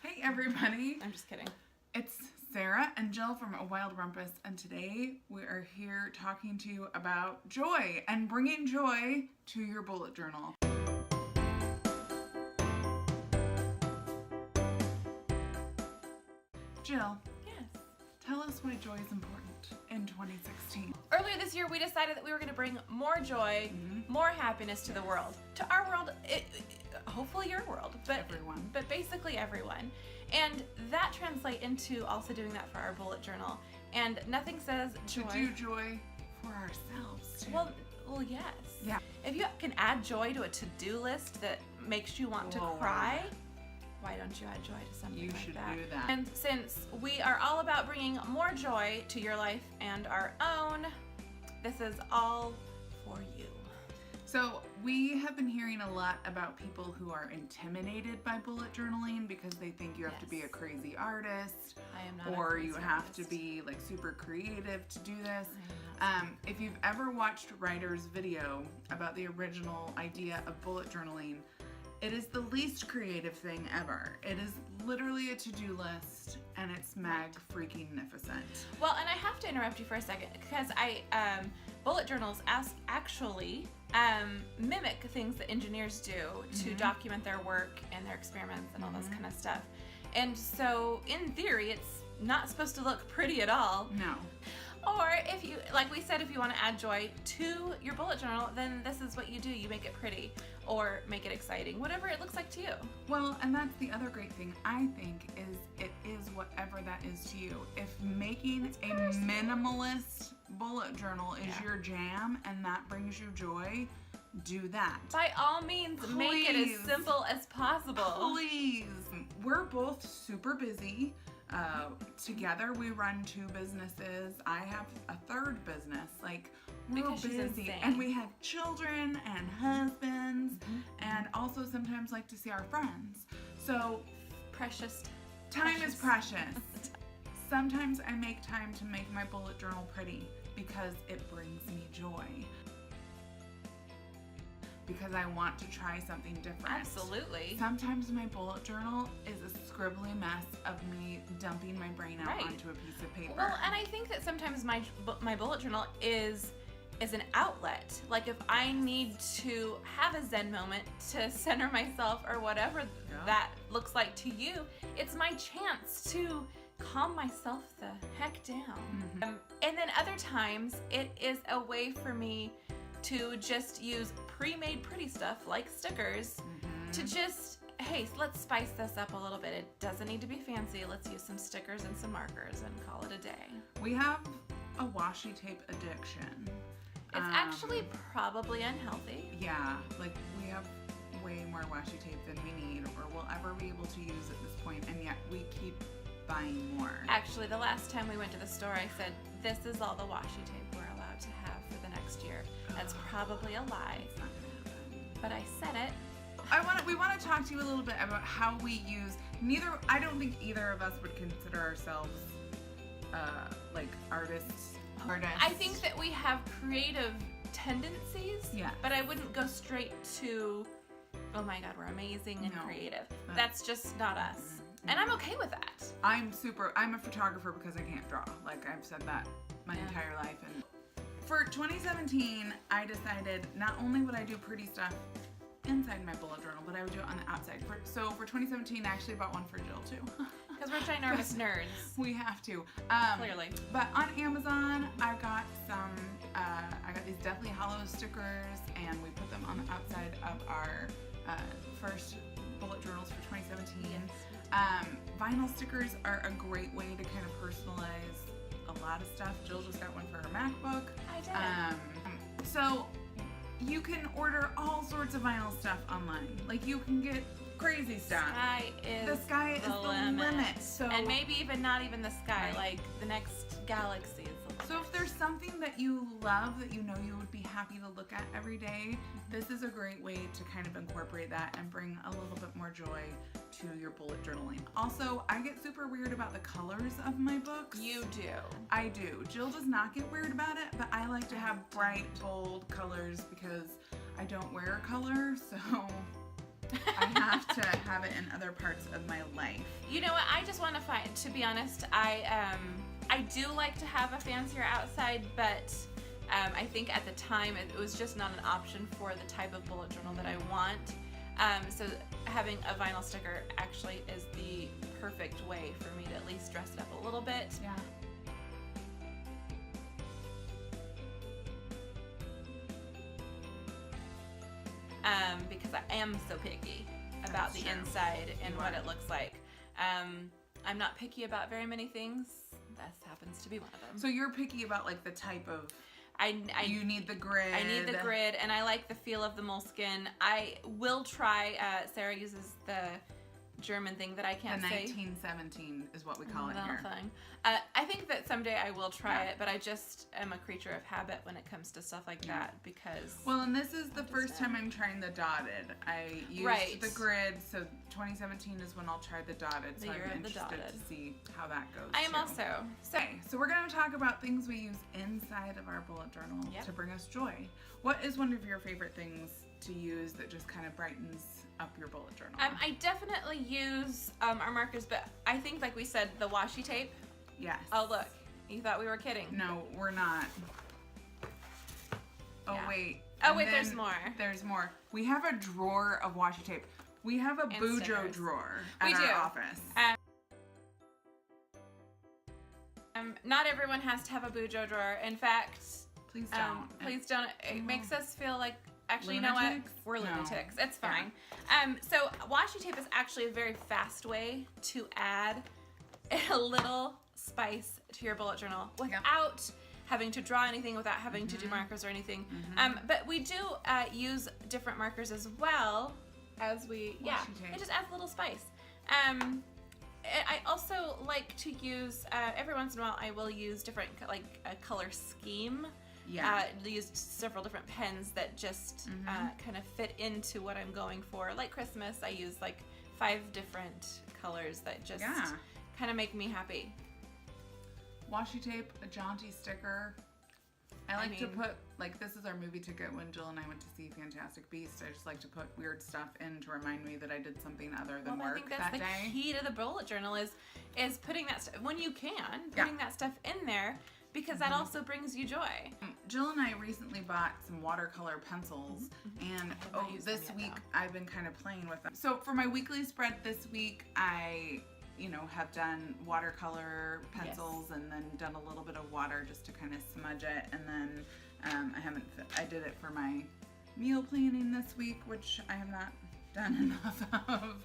Hey everybody, I'm just kidding. it's Sarah and Jill from A Wild Rumpus, and today we are here talking to you about joy and bringing joy to your bullet journal. Jill, Yes. tell us why joy is important in 2016. Earlier this year, we decided that we were going to bring more joy, more happiness to the world, to our world, hopefully your world, but Everyone. but basically everyone. And that translates into also doing that for our bullet journal. And nothing says To joy. do joy for ourselves too. Well, yes. Yeah. If you can add joy to a to-do list that makes you want to Lord. cry, why don't you add joy to something You like should that? do that. And since we are all about bringing more joy to your life and our own, this is all for you. So we have been hearing a lot about people who are intimidated by bullet journaling because they think you have to be a Yes. crazy artist, I am not a or crazy you have to artist. be like super creative to do this. I am not If you've ever watched Ryder's video about the original idea of bullet journaling, it is the least creative thing ever. It is literally a to-do list, and it's mag-freaking-nificent. Well, and I have to interrupt you for a second because bullet journals actually mimic things that engineers do to document their work and their experiments and all this kind of stuff. And so, in theory, it's not supposed to look pretty at all. No. Or if you, like we said, if you want to add joy to your bullet journal, then this is what you do. You make it pretty or make it exciting, whatever it looks like to you. Well, and that's the other great thing, I think, is it is whatever that is to you. If making a minimalist bullet journal is Yeah. your jam and that brings you joy, do that. By all means, make it Please. as simple as possible. Please. We're both super busy. Together we run 2 businesses. I have a 3rd business. Like, we're Because she's busy. insane. And we have children and husbands and also sometimes like to see our friends. So Precious. time is precious. Sometimes I make time to make my bullet journal pretty because it brings me joy. Because I want to try something different. Absolutely. Sometimes my bullet journal is a scribbly mess of me dumping my brain out Right. onto a piece of paper. Well, and I think that sometimes my bullet journal is an outlet. Like if I need to have a Zen moment to center myself or whatever that looks like to you, it's my chance to calm myself the heck down. And then other times it is a way for me to just use pre-made pretty stuff like stickers to just, hey, let's spice this up a little bit. It doesn't need to be fancy. Let's use some stickers and some markers and call it a day. We have a washi tape addiction. It's actually probably unhealthy. Yeah, like we have way more washi tape than we need or will ever be able to use at this point, and yet we keep buying more. Actually, the last time we went to the store, I said, this is all the washi tape we're allowed to have for the next year. That's probably a lie, It's not gonna happen. but I said it. We want to talk to you a little bit about how we use. I don't think either of us would consider ourselves like artists. I think that we have creative tendencies, Yeah. but I wouldn't go straight to, oh my God, we're amazing and No. creative. That's just not us. And I'm okay with that. I'm a photographer because I can't draw. Like I've said that my entire life. And for 2017, I decided not only would I do pretty stuff inside my bullet journal, but I would do it on the outside. So for 2017, I actually bought one for Jill too. Because we're ginormous nerds, We have to. clearly. But on Amazon, I got these Deathly Hollow stickers, and we put them on the outside of our first bullet journals for 2017. Vinyl stickers are a great way to kind of personalize a lot of stuff. Jill just got one for her MacBook. I did. So you can order all sorts of vinyl stuff online. Like you can get crazy stuff. The sky is the limit. So And maybe even not even the sky, like the next galaxy is the limit. So if there's something that you love that you know you would be happy to look at every day, this is a great way to kind of incorporate that and bring a little bit more joy to your bullet journaling. Also, I get super weird about the colors of my books. You do. I do. Jill does not get weird about it, but I like to have bright, bold colors because I don't wear a color, so I have to have it in other parts of my life. You know what? I just want to find. To be honest, I do like to have a fancier outside, but I think at the time it was just not an option for the type of bullet journal that I want. So having a vinyl sticker actually is the perfect way for me to at least dress it up a little bit. Yeah. Because I am so picky about That's the true. inside and You what are. it looks like. I'm not picky about very many things. This happens to be one of them. So you're picky about like the type of. You need the grid. I need the grid, and I like the feel of the moleskin. I will try. Sarah uses the German thing that I The can't say. 1917 is what we call it That here. thing. I think that someday I will try it, but I just am a creature of habit when it comes to stuff like that because. Well, and this is the What is first that? time I'm trying the dotted. I used Right. the grid, so 2017 is when I'll try the dotted. The So year I'm of the interested dotted. to see how that goes. I am too. also. So Okay, so we're going to talk about things we use inside of our bullet journal Yep. to bring us joy. What is one of your favorite things to use that just kind of brightens up your bullet journal? I definitely use our markers, but I think, like we said, the washi tape. Yes. Oh, look. You thought we were kidding. No, we're not. Oh, Yeah. wait. Oh, And wait, there's then more. There's more. We have a drawer of washi tape. We have a And Bujo stickers. drawer at We our do. office. Not everyone has to have a Bujo drawer. In fact, Please don't. please don't. It makes us feel like, actually, you know what? Lunatics? We're No. lunatics. It's Yeah. fine. So washi tape is actually a very fast way to add a little spice to your bullet journal without having to draw anything, without having to do markers or anything. But we do use different markers as well as we, Washi tape. it just adds a little spice. I also like to use, every once in a while, I will use different, like a color scheme. Yeah. Used several different pens that just kind of fit into what I'm going for. Like Christmas, I use like 5 different colors that just kind of make me happy. Washi tape, a jaunty sticker. I like to mean- put, like, this is our movie ticket when Jill and I went to see Fantastic Beasts. I just like to put weird stuff in to remind me that I did something other than Well, I work think that's that the day. key to the bullet journal is putting that stuff when you can, putting that stuff in there because that also brings you joy. Jill and I recently bought some watercolor pencils, and not used them this yet, week though. I've been kind of playing with them. So for my weekly spread this week, I, have done watercolor pencils and then done a little bit of water just to kind of smudge it, and then I did it for my meal planning this week, which I have not done enough of,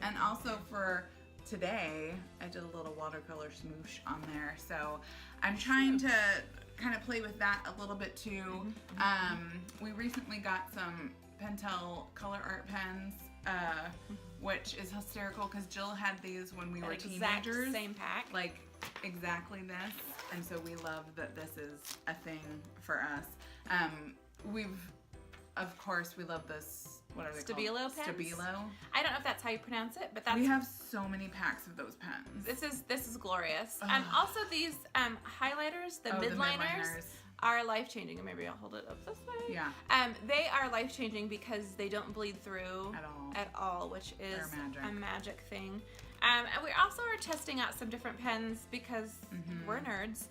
and also for today, I did a little watercolor smoosh on there. So I'm trying to kind of play with that a little bit too. We recently got some Pentel color art pens, which is hysterical because Jill had these when we were Exact teenagers. same pack. Like exactly this. And so we love that this is a thing for us. Of course, we love this. What are they Stabilo called? pens? Stabilo. I don't know if that's how you pronounce it, but that's We have so many packs of those pens. this is glorious. Ugh. Also these highlighters, the Oh, the midliners, midliners. are life changing. Maybe I'll hold it up this way. Yeah. They are life changing because they don't bleed through At all. which is They're magic. a magic thing. And we also are testing out some different pens because we're nerds.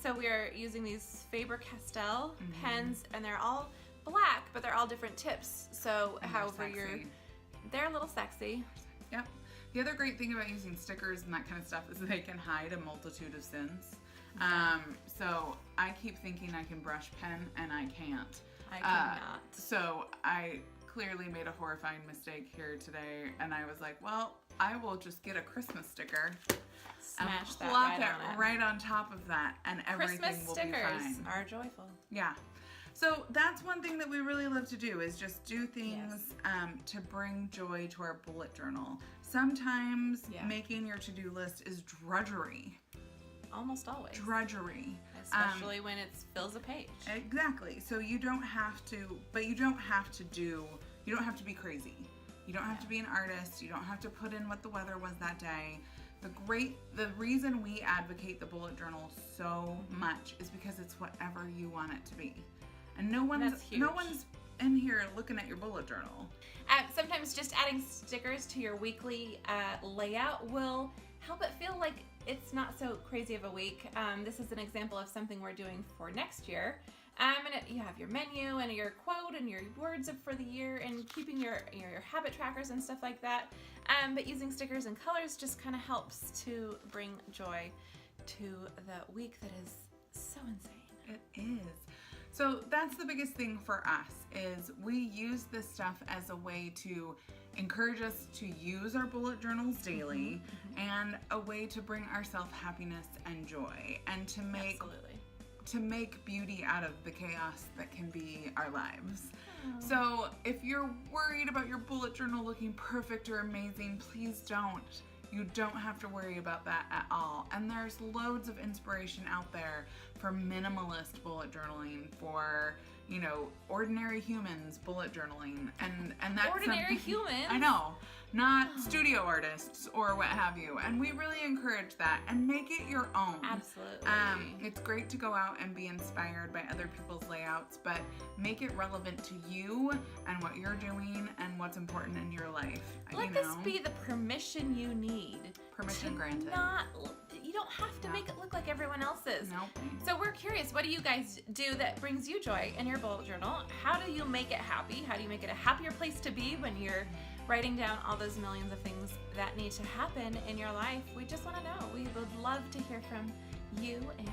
So we are using these Faber-Castell pens, and they're all black, but they're all different tips. So And however they're sexy. they're a little sexy. Yep. The other great thing about using stickers and that kind of stuff is they can hide a multitude of sins. So I keep thinking I can brush pen, and I can't. I cannot. So I clearly made a horrifying mistake here today, and I was like, well, I will just get a Christmas sticker Smash and that plop right it on it. right on top of that, and everything Christmas will stickers be fine. are joyful. Yeah. So that's one thing that we really love to do is just do things to bring joy to our bullet journal. Sometimes making your to-do list is drudgery. Almost always. Drudgery. Especially when it fills a page. Exactly. So you don't have to, but you don't have to be crazy. You don't have to be an artist. You don't have to put in what the weather was that day. The reason we advocate the bullet journal so much is because it's whatever you want it to be. And no one's in here looking at your bullet journal. Sometimes just adding stickers to your weekly layout will help it feel like it's not so crazy of a week. This is an example of something we're doing for next year. You have your menu and your quote and your words for the year and keeping your habit trackers and stuff like that. But using stickers and colors just kind of helps to bring joy to the week that is so insane. It is. So that's the biggest thing for us is we use this stuff as a way to encourage us to use our bullet journals daily and a way to bring ourselves happiness and joy and to make beauty out of the chaos that can be our lives. So if you're worried about your bullet journal looking perfect or amazing, please don't. You don't have to worry about that at all. And there's loads of inspiration out there for minimalist bullet journaling, for, you know, ordinary humans bullet journaling. And that's ordinary humans? I know. Not studio artists or what have you. And we really encourage that and make it your own. Absolutely. It's great to go out and be inspired by other people's layouts, but make it relevant to you and what you're doing and what's important in your life. Let this be the permission you need. Permission granted. You don't have to make it look like everyone else's. Nope. So we're curious, what do you guys do that brings you joy in your bullet journal? How do you make it happy? How do you make it a happier place to be when you're writing down all those millions of things that need to happen in your life? We just want to know. We would love to hear from you and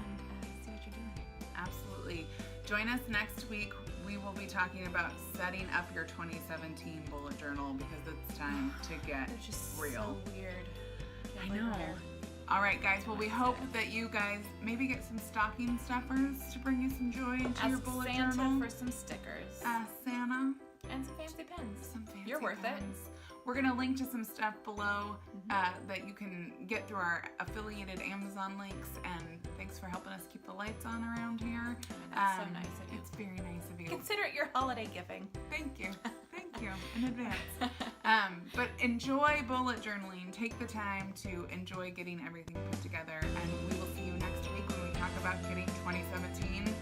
see what you're doing. Absolutely. Join us next week. We will be talking about setting up your 2017 bullet journal because it's time to get It's just real. so weird. I know. All right, guys. Well, we hope that you guys maybe get some stocking stuffers to bring you some joy into your bullet Santa journal. for some stickers. Santa. And some fancy pens. Some fancy You're worth pens. We're going to link to some stuff below that you can get through our affiliated Amazon links. And thanks for helping us keep the lights on around here. That's so nice of you. It's very nice of you. Consider it your holiday giving. Thank you. Thank you in advance. But enjoy bullet journaling. Take the time to enjoy getting everything put together. And we will see you next week when we talk about getting 2017